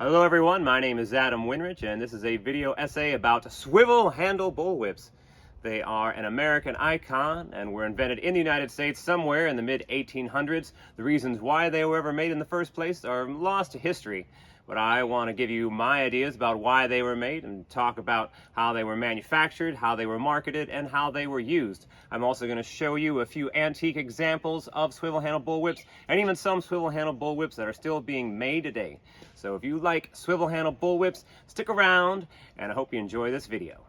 Hello everyone, my name is Adam Winrich and this is a video essay about swivel handle bullwhips. They are an American icon and were invented in the United States somewhere in the mid-1800s. The reasons why they were ever made in the first place are lost to history. But I want to give you my ideas about why they were made and talk about how they were manufactured, how they were marketed, and how they were used. I'm also going to show you a few antique examples of swivel handle bullwhips and even some swivel handle bullwhips that are still being made today. So if you like swivel handle bullwhips, stick around and I hope you enjoy this video.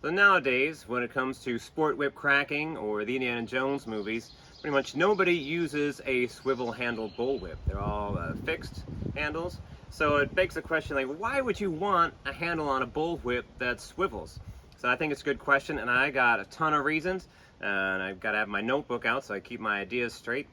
So nowadays, when it comes to sport whip cracking or the Indiana Jones movies, pretty much nobody uses a swivel handle bullwhip. They're all fixed handles. So it begs the question, like, why would you want a handle on a bullwhip that swivels? So I think it's a good question, and I got a ton of reasons, and I've got to have my notebook out so I keep my ideas straight.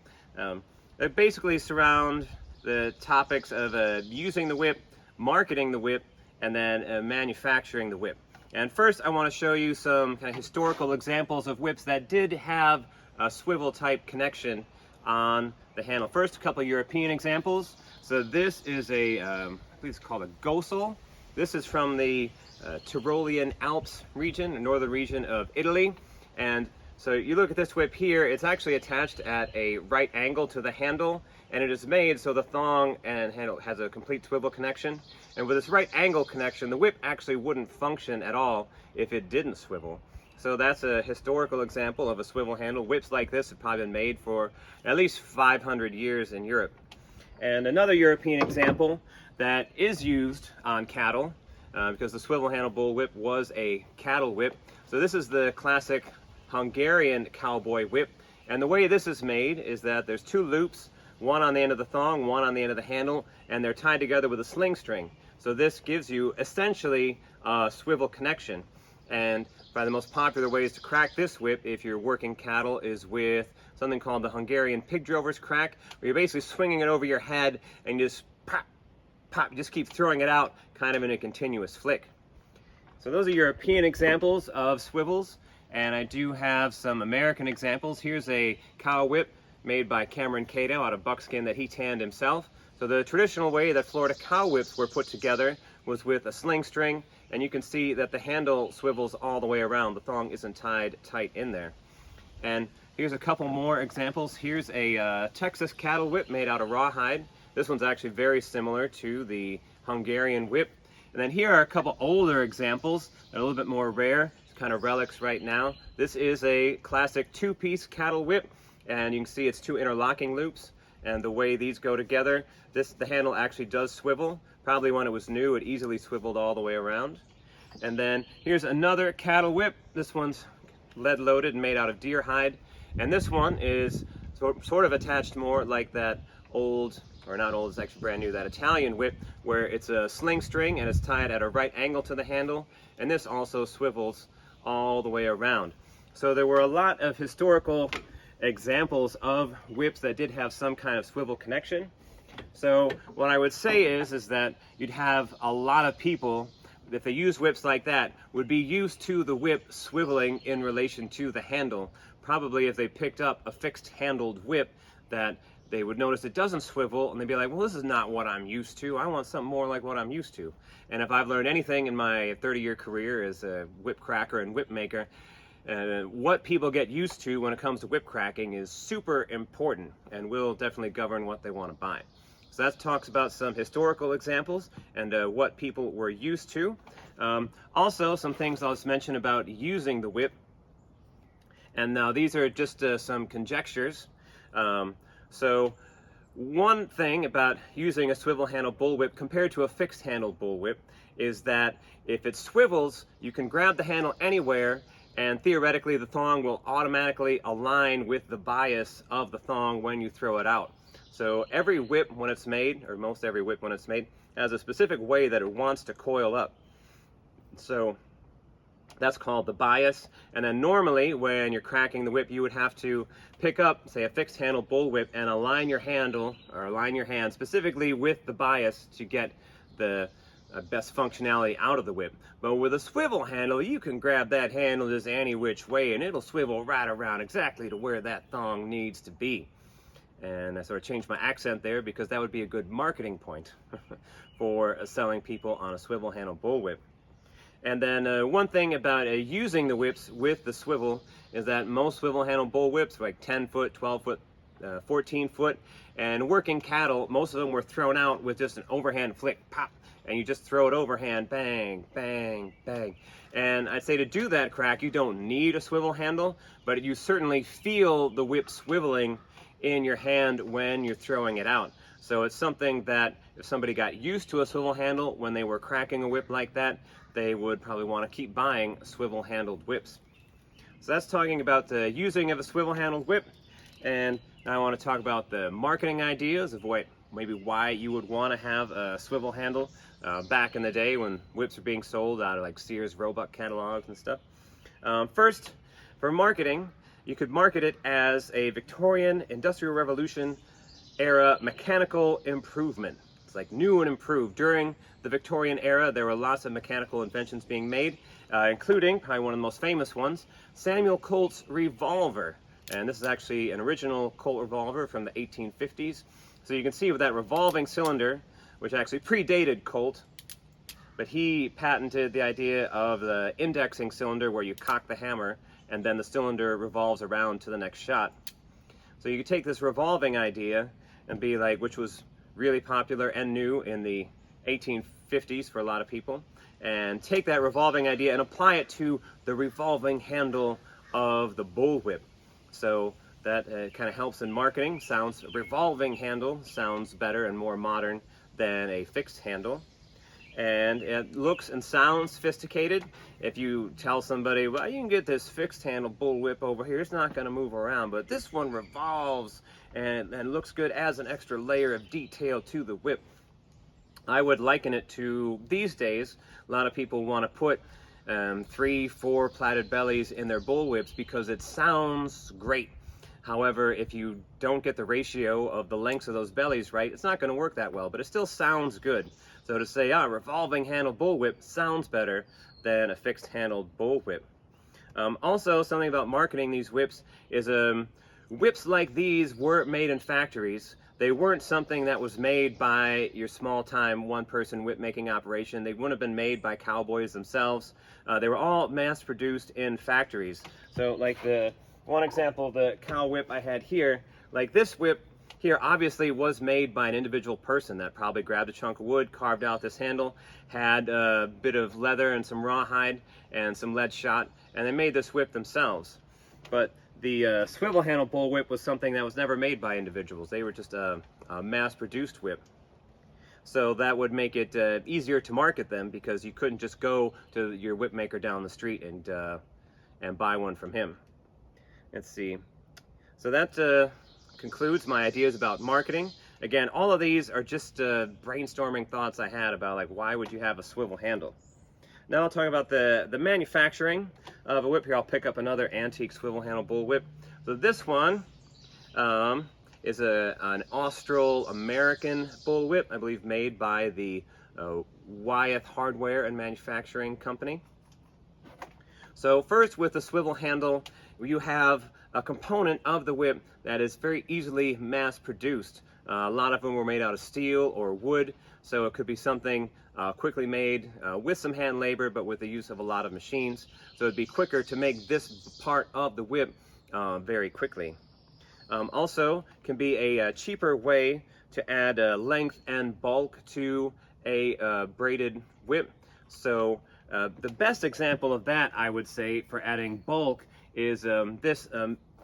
They basically surround the topics of using the whip, marketing the whip, and then manufacturing the whip. And first I want to show you some kind of historical examples of whips that did have a swivel type connection on the handle. First, a couple of European examples. So this is I believe it's called a Gosel. This is from the Tyrolean Alps region, the northern region of Italy. And so you look at this whip here, it's actually attached at a right angle to the handle, and it is made so the thong and handle has a complete swivel connection. And with this right angle connection, the whip actually wouldn't function at all if it didn't swivel. So that's a historical example of a swivel handle. Whips like this have probably been made for at least 500 years in Europe. And another European example that is used on cattle, because the swivel handle bullwhip was a cattle whip. So this is the classic Hungarian cowboy whip, and the way this is made is that there's two loops, one on the end of the thong, one on the end of the handle, and they're tied together with a sling string. So this gives you essentially a swivel connection. And probably the most popular ways to crack this whip if you're working cattle is with something called the Hungarian pig drover's crack, where you're basically swinging it over your head and you just pop, pop, you just keep throwing it out kind of in a continuous flick. So those are European examples of swivels. And I do have some American examples. Here's a cow whip made by Cameron Cato out of buckskin that he tanned himself. So the traditional way that Florida cow whips were put together was with a sling string, and you can see that the handle swivels all the way around. The thong isn't tied tight in there. And here's a couple more examples. Here's a Texas cattle whip made out of rawhide. This one's actually very similar to the Hungarian whip. And then here are a couple older examples that are a little bit more rare. Kind of relics right now. This is a classic two-piece cattle whip, and you can see it's two interlocking loops, and the way these go together, the handle actually does swivel. Probably when it was new, it easily swiveled all the way around. And then here's another cattle whip. This one's lead loaded and made out of deer hide, and this one is sort of attached more like that old, or not old, it's actually brand new, that Italian whip where it's a sling string and it's tied at a right angle to the handle, and this also swivels all the way around. So there were a lot of historical examples of whips that did have some kind of swivel connection. So what I would say is that you'd have a lot of people, if they use whips like that, would be used to the whip swiveling in relation to the handle. Probably if they picked up a fixed handled whip that they would notice it doesn't swivel, and they'd be like, well, this is not what I'm used to. I want something more like what I'm used to. And if I've learned anything in my 30-year career as a whip cracker and whip maker, what people get used to when it comes to whip cracking is super important and will definitely govern what they want to buy. So that talks about some historical examples and what people were used to. Also, some things I'll just mention about using the whip. And now these are just some conjectures. So one thing about using a swivel handle bullwhip compared to a fixed handle bullwhip is that if it swivels, you can grab the handle anywhere, and theoretically the thong will automatically align with the bias of the thong when you throw it out. So every whip when it's made, or most every whip when it's made, has a specific way that it wants to coil up. So that's called the bias. And then normally when you're cracking the whip, you would have to pick up, say, a fixed handle bullwhip and align your handle, or align your hand specifically with the bias to get the best functionality out of the whip. But with a swivel handle, you can grab that handle just any which way and it'll swivel right around exactly to where that thong needs to be. And I sort of changed my accent there because that would be a good marketing point for selling people on a swivel handle bullwhip. And then one thing about using the whips with the swivel is that most swivel handle bullwhips are like 10 foot, 12 foot, 14 foot, and working cattle, most of them were thrown out with just an overhand flick, pop, and you just throw it overhand, bang, bang, bang. And I'd say to do that crack, you don't need a swivel handle, but you certainly feel the whip swiveling in your hand when you're throwing it out. So it's something that if somebody got used to a swivel handle when they were cracking a whip like that, they would probably want to keep buying swivel handled whips. So that's talking about the using of a swivel handled whip. And now I want to talk about the marketing ideas of maybe why you would want to have a swivel handle back in the day when whips were being sold out of like Sears Roebuck catalogs and stuff. First, for marketing, you could market it as a Victorian Industrial Revolution era mechanical improvement. It's like new and improved. During the Victorian era, there were lots of mechanical inventions being made, including, probably one of the most famous ones, Samuel Colt's revolver. And this is actually an original Colt revolver from the 1850s. So you can see with that revolving cylinder, which actually predated Colt, but he patented the idea of the indexing cylinder where you cock the hammer and then the cylinder revolves around to the next shot. So you could take this revolving idea and be like, which was really popular and new in the 1850s for a lot of people, and take that revolving idea and apply it to the revolving handle of the bullwhip. So that kind of helps in marketing. Revolving handle sounds better and more modern than a fixed handle. And it looks and sounds sophisticated. If you tell somebody, well, you can get this fixed handle bullwhip over here, it's not going to move around, but this one revolves and looks good, adds an extra layer of detail to the whip. I would liken it to, these days, a lot of people want to put 3, 4 plaited bellies in their bullwhips because it sounds great. However, if you don't get the ratio of the lengths of those bellies right, it's not going to work that well, but it still sounds good. So to say, revolving handle bullwhip sounds better than a fixed handled bullwhip. Also, something about marketing these whips is whips like these weren't made in factories. They weren't something that was made by your small-time one-person whip-making operation. They wouldn't have been made by cowboys themselves. They were all mass-produced in factories. So like the one example, the cow whip I had here, like this whip here obviously was made by an individual person that probably grabbed a chunk of wood, carved out this handle, had a bit of leather and some rawhide and some lead shot, and they made this whip themselves. But the swivel handle bullwhip was something that was never made by individuals. They were just a mass-produced whip. So that would make it easier to market them because you couldn't just go to your whip maker down the street and buy one from him. Let's see. So that concludes my ideas about marketing. Again, all of these are just brainstorming thoughts I had about like why would you have a swivel handle. Now I'll talk about the manufacturing of a whip. Here I'll pick up another antique swivel handle bullwhip. So this one is an Austro-American bullwhip, I believe made by the Wyeth Hardware and Manufacturing Company. So first, with the swivel handle, you have a component of the whip that is very easily mass-produced. A lot of them were made out of steel or wood, so it could be something quickly made with some hand labor, but with the use of a lot of machines. So it'd be quicker to make this part of the whip very quickly. Also, can be a cheaper way to add length and bulk to a braided whip. So the best example of that, I would say, for adding bulk is this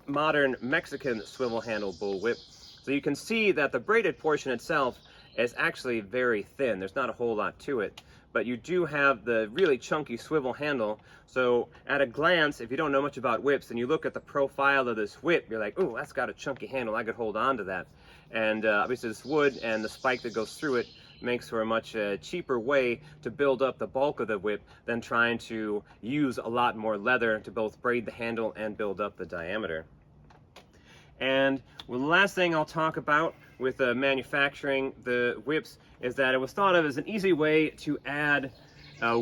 modern Mexican swivel handle bullwhip. So you can see that the braided portion itself is actually very thin. There's not a whole lot to it, but you do have the really chunky swivel handle. So at a glance, if you don't know much about whips and you look at the profile of this whip, you're like, oh, that's got a chunky handle, I could hold on to that. And obviously this wood and the spike that goes through it makes for a much cheaper way to build up the bulk of the whip than trying to use a lot more leather to both braid the handle and build up the diameter. And well, the last thing I'll talk about with manufacturing the whips is that it was thought of as an easy way to add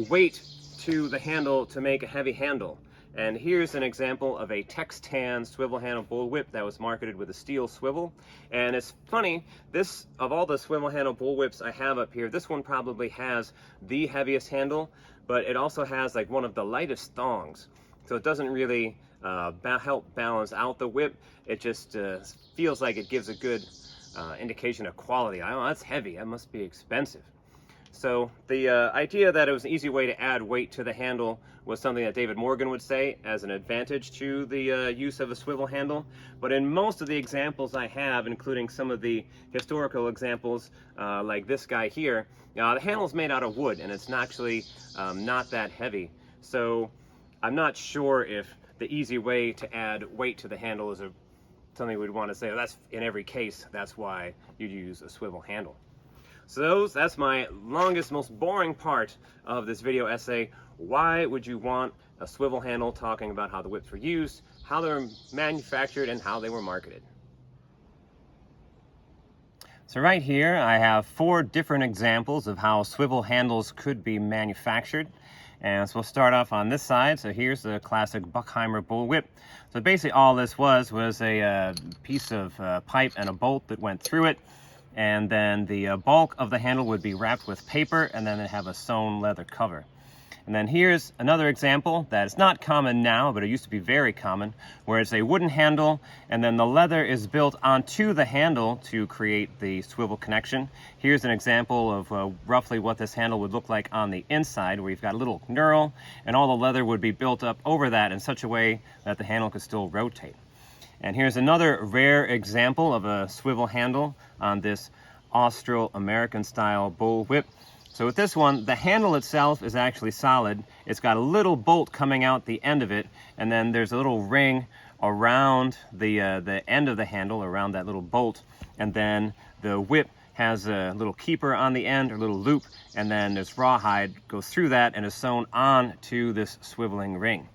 weight to the handle to make a heavy handle. And here's an example of a Textan swivel handle bullwhip that was marketed with a steel swivel. And it's funny, this, of all the swivel handle bullwhips I have up here, this one probably has the heaviest handle, but it also has like one of the lightest thongs. So it doesn't really help balance out the whip. It just feels like it gives a good indication of quality. Oh, that's heavy, that must be expensive. So the idea that it was an easy way to add weight to the handle was something that David Morgan would say as an advantage to the use of a swivel handle. But in most of the examples I have, including some of the historical examples like this guy here, the handle's made out of wood and it's actually not that heavy. So I'm not sure if the easy way to add weight to the handle is something we'd want to say, oh, that's in every case, that's why you'd use a swivel handle. So that's my longest, most boring part of this video essay. Why would you want a swivel handle? Talking about how the whips were used, how they were manufactured, and how they were marketed. So right here I have 4 different examples of how swivel handles could be manufactured. And so we'll start off on this side. So here's the classic Buckheimer bullwhip. So basically all this was a piece of pipe and a bolt that went through it. And then the bulk of the handle would be wrapped with paper, and then it'd have a sewn leather cover. And then here's another example that is not common now, but it used to be very common, where it's a wooden handle, and then the leather is built onto the handle to create the swivel connection. Here's an example of roughly what this handle would look like on the inside, where you've got a little knurl, and all the leather would be built up over that in such a way that the handle could still rotate. And here's another rare example of a swivel handle on this Austro-American style bullwhip. So with this one, the handle itself is actually solid. It's got a little bolt coming out the end of it, and then there's a little ring around the end of the handle, around that little bolt, and then the whip has a little keeper on the end, or a little loop, and then this rawhide goes through that and is sewn on to this swiveling ring.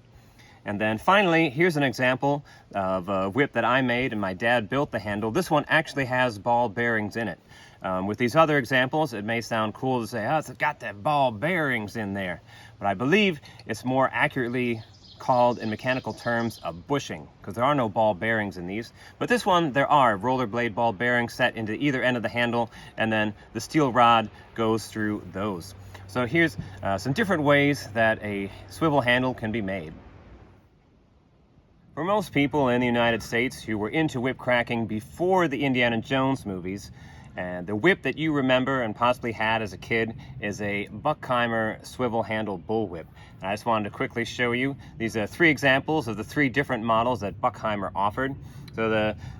And then finally, here's an example of a whip that I made and my dad built the handle. This one actually has ball bearings in it. With these other examples, it may sound cool to say, oh, it's got that ball bearings in there. But I believe it's more accurately called in mechanical terms a bushing, because there are no ball bearings in these. But this one, there are rollerblade ball bearings set into either end of the handle, and then the steel rod goes through those. So here's some different ways that a swivel handle can be made. For most people in the United States who were into whip cracking before the Indiana Jones movies, and the whip that you remember and possibly had as a kid is a Buckheimer swivel handle bullwhip. And I just wanted to quickly show you these 3 examples of the 3 different models that Buckheimer offered. So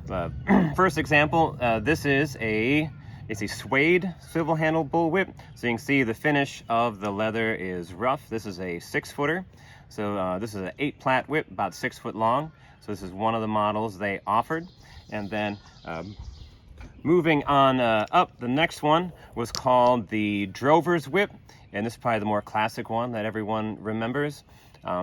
the first example, this is it's a suede swivel handle bullwhip. So you can see the finish of the leather is rough. This is a 6-footer. So this is an 8-plat whip, about 6 foot long. So this is one of the models they offered. And then moving on up, the next one was called the Drover's whip. And this is probably the more classic one that everyone remembers.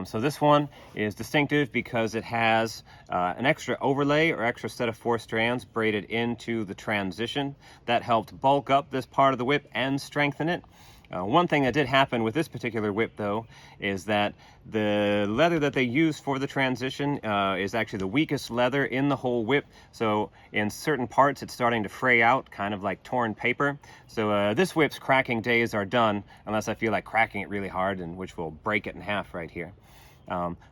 So this one is distinctive because it has an extra overlay or extra set of 4 strands braided into the transition. That helped bulk up this part of the whip and strengthen it. One thing that did happen with this particular whip, though, is that the leather that they used for the transition is actually the weakest leather in the whole whip. So in certain parts, it's starting to fray out, kind of like torn paper. So this whip's cracking days are done, unless I feel like cracking it really hard, and which will break it in half right here.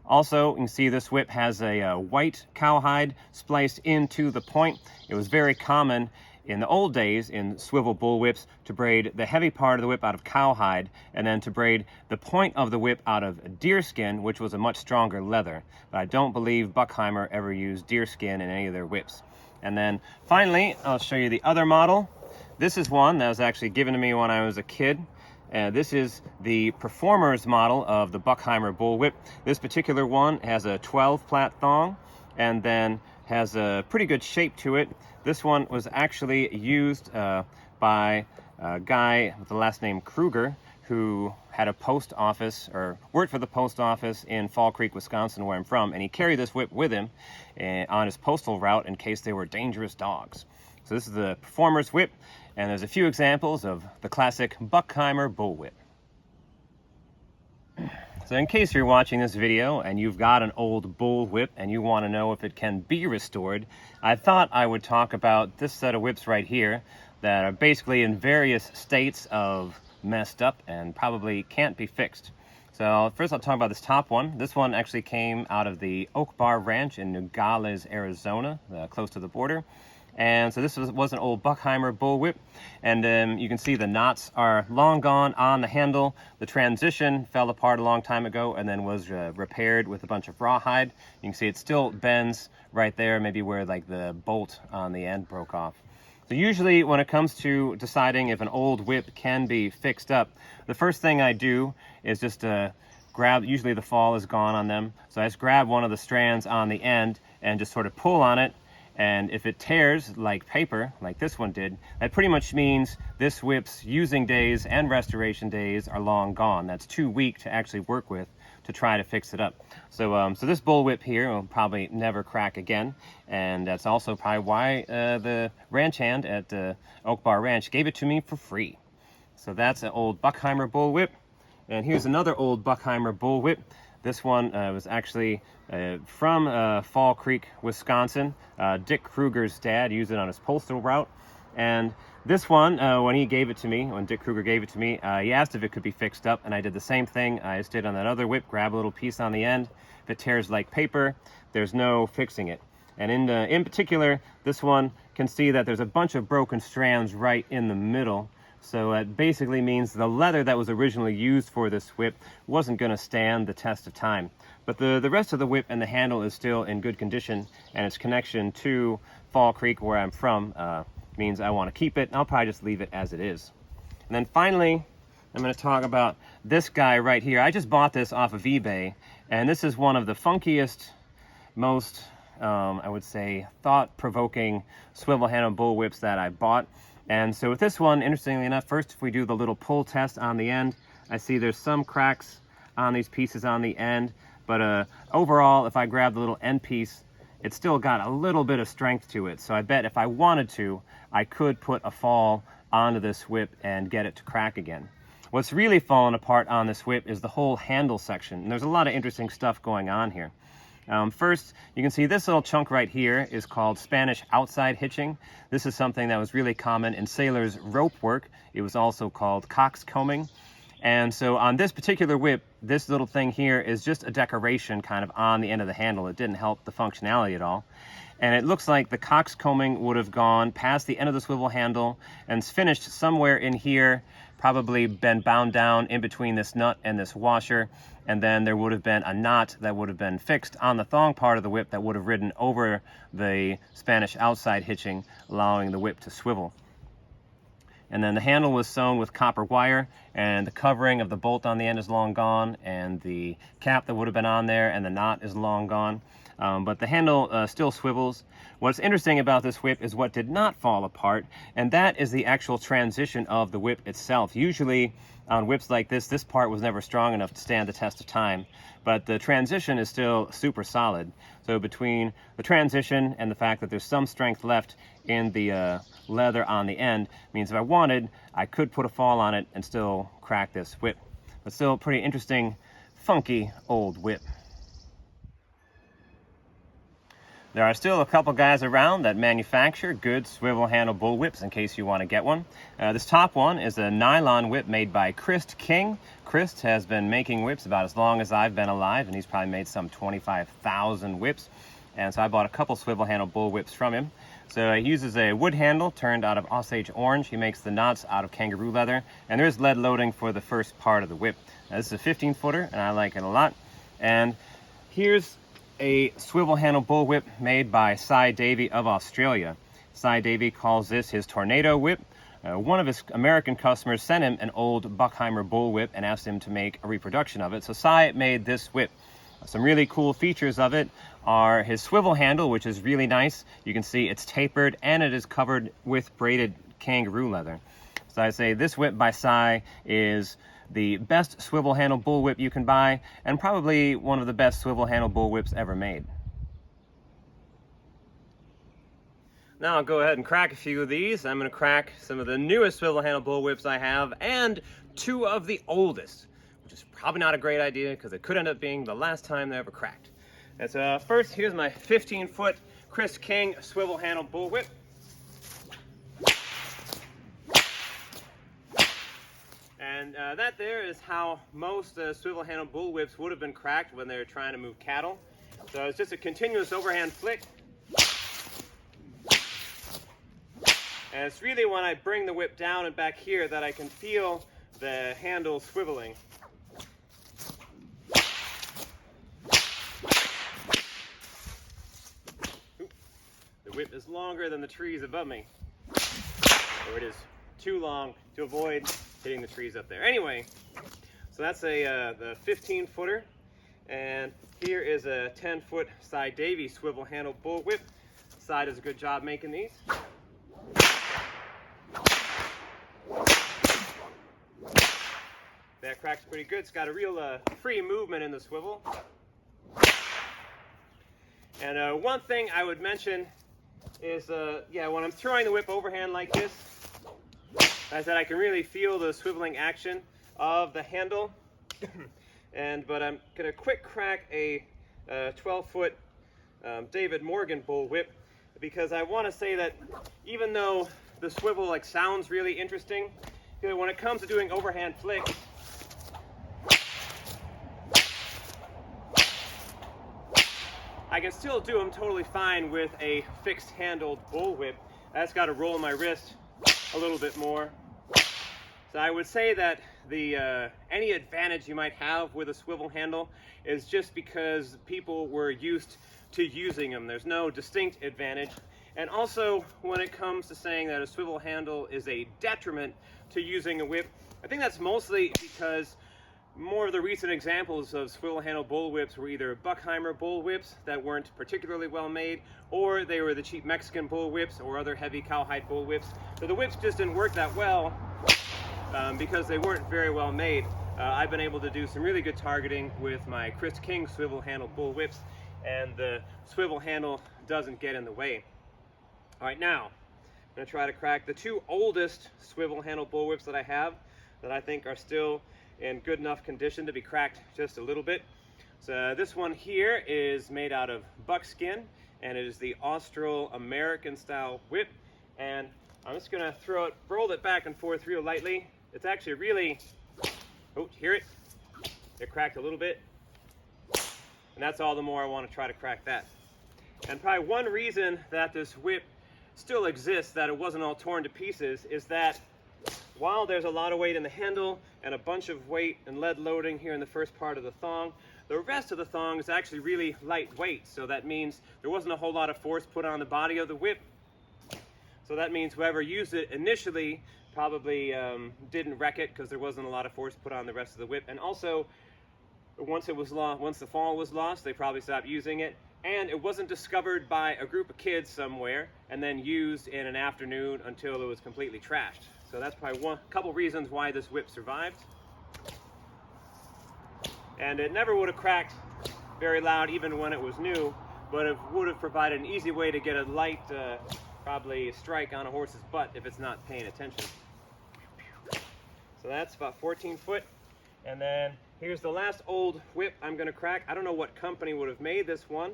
Also, you can see this whip has a white cowhide spliced into the point. It was very common in the old days in swivel bullwhips to braid the heavy part of the whip out of cowhide, and then to braid the point of the whip out of deerskin, which was a much stronger leather. But I don't believe Buckheimer ever used deerskin in any of their whips. And then finally, I'll show you the other model. This is one that was actually given to me when I was a kid. This is the performer's model of the Buckheimer bullwhip. This particular one has a 12-plat thong and then has a pretty good shape to it. This one was actually used by a guy with the last name Kruger, who had a post office, or worked for the post office in Fall Creek, Wisconsin, where I'm from, and he carried this whip with him on his postal route in case they were dangerous dogs. So this is the performer's whip, and there's a few examples of the classic Buckheimer bullwhip. So in case you're watching this video and you've got an old bullwhip and you want to know if it can be restored, I thought I would talk about this set of whips right here that are basically in various states of messed up and probably can't be fixed. So first I'll talk about this top one. This one actually came out of the Oak Bar Ranch in Nogales, Arizona, close to the border. And so this was an old Buckheimer bullwhip, and you can see the knots are long gone on the handle. The transition fell apart a long time ago and then was repaired with a bunch of rawhide. You can see it still bends right there, maybe where like the bolt on the end broke off. So usually when it comes to deciding if an old whip can be fixed up, the first thing I do is just grab, usually the fall is gone on them, so I just grab one of the strands on the end and just sort of pull on it. And if it tears like paper, like this one did, that pretty much means this whip's using days and restoration days are long gone. That's too weak to actually work with to try to fix it up. So so this bullwhip here will probably never crack again, and that's also probably why the ranch hand at Oak Bar Ranch gave it to me for free. So that's an old Buckheimer bullwhip, and here's another old Buckheimer bullwhip. This one was actually from Fall Creek, Wisconsin. Dick Kruger's dad used it on his postal route. And this one, when he gave it to me, when Dick Kruger gave it to me, he asked if it could be fixed up, and I did the same thing I just did on that other whip, grab a little piece on the end. If it tears like paper, there's no fixing it. And in particular, this one can see that there's a bunch of broken strands right in the middle. So it basically means the leather that was originally used for this whip wasn't going to stand the test of time. But the rest of the whip and the handle is still in good condition, and its connection to Fall Creek, where I'm from, means I want to keep it. I'll probably just leave it as it is. And then finally, I'm going to talk about this guy right here. I just bought this off of eBay, and this is one of the funkiest, most, I would say, thought-provoking swivel-handle bullwhips that I bought. And so with this one, interestingly enough, first if we do the little pull test on the end, I see there's some cracks on these pieces on the end, but overall, if I grab the little end piece, it's still got a little bit of strength to it. So I bet if I wanted to, I could put a fall onto this whip and get it to crack again. What's really fallen apart on this whip is the whole handle section, and there's a lot of interesting stuff going on here. First, you can see this little chunk right here is called Spanish outside hitching. This is something that was really common in sailors' rope work. It was also called coxcombing. And so on this particular whip, this little thing here is just a decoration kind of on the end of the handle. It didn't help the functionality at all. And it looks like the coxcombing would have gone past the end of the swivel handle and finished somewhere in here, probably been bound down in between this nut and this washer, and then there would have been a knot that would have been fixed on the thong part of the whip that would have ridden over the Spanish outside hitching, allowing the whip to swivel. And then the handle was sewn with copper wire, and the covering of the bolt on the end is long gone, and the cap that would have been on there and the knot is long gone. But the handle still swivels. What's interesting about this whip is what did not fall apart, and that is the actual transition of the whip itself. Usually on whips like this part was never strong enough to stand the test of time, but the transition is still super solid. So between the transition and the fact that there's some strength left in the leather on the end means if I wanted, I could put a fall on it and still crack this whip. But still a pretty interesting, funky old whip. There are still a couple guys around that manufacture good swivel handle bull whips in case you want to get one. This top one is a nylon whip made by Christ King. Christ has been making whips about as long as I've been alive, and he's probably made some 25,000 whips. And so I bought a couple swivel handle bull whips from him. So he uses a wood handle turned out of Osage orange. He makes the knots out of kangaroo leather, and there is lead loading for the first part of the whip. Now, this is a 15-footer, and I like it a lot. And here's a swivel handle bullwhip made by Cy Davey of Australia. Cy Davey calls this his tornado whip. One of his American customers sent him an old Buckheimer bullwhip and asked him to make a reproduction of it. So Cy made this whip. Some really cool features of it are his swivel handle, which is really nice. You can see it's tapered and it is covered with braided kangaroo leather. So I say this whip by Cy is the best swivel handle bullwhip you can buy, and probably one of the best swivel handle bullwhips ever made. Now I'll go ahead and crack a few of these. I'm going to crack some of the newest swivel handle bullwhips I have, and two of the oldest. which is probably not a great idea because it could end up being the last time they ever cracked. And so first, here's my 15-foot Chris King swivel handle bullwhip. And that there is how most swivel handle bullwhips would have been cracked when they were trying to move cattle. So it's just a continuous overhand flick. And it's really when I bring the whip down and back here that I can feel the handle swiveling. The whip is longer than the trees above me, or it is too long to avoid hitting the trees up there. Anyway, so that's the 15-footer, and here is a 10-foot Cy Davy swivel handle bullwhip. Cy does a good job making these. That cracks pretty good. It's got a real free movement in the swivel. And one thing I would mention is, when I'm throwing the whip overhand like this, I said I can really feel the swiveling action of the handle. But I'm going to quick crack a 12-foot David Morgan bullwhip, because I want to say that even though the swivel sounds really interesting, when it comes to doing overhand flicks, I can still do them totally fine with a fixed handled bullwhip. That's got to roll my wrist a little bit more. So I would say that the any advantage you might have with a swivel handle is just because people were used to using them. There's no distinct advantage. And also, when it comes to saying that a swivel handle is a detriment to using a whip, I think that's mostly because more of the recent examples of swivel handle bullwhips were either Buckheimer bullwhips that weren't particularly well made, or they were the cheap Mexican bullwhips or other heavy cowhide bullwhips. So the whips just didn't work that well because they weren't very well made. I've been able to do some really good targeting with my Chris King swivel handle bullwhips, and the swivel handle doesn't get in the way. All right, now I'm going to try to crack the two oldest swivel handle bullwhips that I have that I think are still in good enough condition to be cracked just a little bit. So this one here is made out of buckskin, and it is the Austro-American style whip. And I'm just gonna roll it back and forth real lightly. It's actually really, oh, hear it? It cracked a little bit. And that's all the more I want to try to crack that. And probably one reason that this whip still exists, that it wasn't all torn to pieces, is that while there's a lot of weight in the handle and a bunch of weight and lead loading here in the first part of the thong, the rest of the thong is actually really lightweight. So that means there wasn't a whole lot of force put on the body of the whip. So that means whoever used it initially probably didn't wreck it because there wasn't a lot of force put on the rest of the whip. And also, once the fall was lost, they probably stopped using it. And it wasn't discovered by a group of kids somewhere and then used in an afternoon until it was completely trashed. So that's probably a couple reasons why this whip survived. And it never would have cracked very loud even when it was new, but it would have provided an easy way to get a light, probably strike on a horse's butt if it's not paying attention. So that's about 14 foot. And then here's the last old whip I'm going to crack. I don't know what company would have made this one,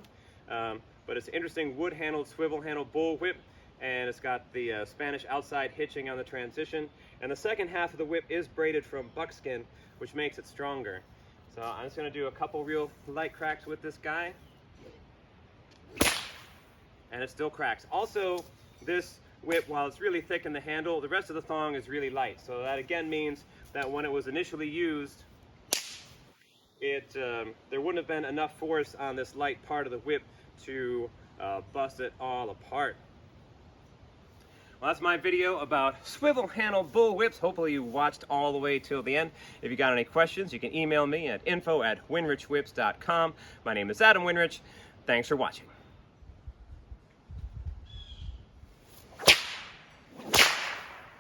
but it's an interesting wood-handled, swivel-handled bull whip. And it's got the Spanish outside hitching on the transition. And the second half of the whip is braided from buckskin, which makes it stronger. So I'm just going to do a couple real light cracks with this guy. And it still cracks. Also, this whip, while it's really thick in the handle, the rest of the thong is really light. So that again means that when it was initially used, there wouldn't have been enough force on this light part of the whip to bust it all apart. Well, that's my video about swivel handle bull whips. Hopefully you watched all the way till the end. If you got any questions, you can email me at info@winrichwhips.com. My name is Adam Winrich. Thanks for watching.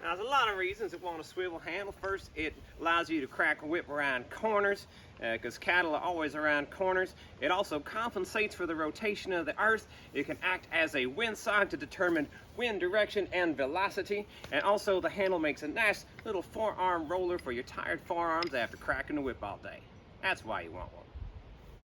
Now, there's a lot of reasons that want a swivel handle. First, it allows you to crack a whip around corners, because cattle are always around corners. It also compensates for the rotation of the earth. It can act as a windsock to determine wind direction and velocity. And also the handle makes a nice little forearm roller for your tired forearms after cracking the whip all day. That's why you want one.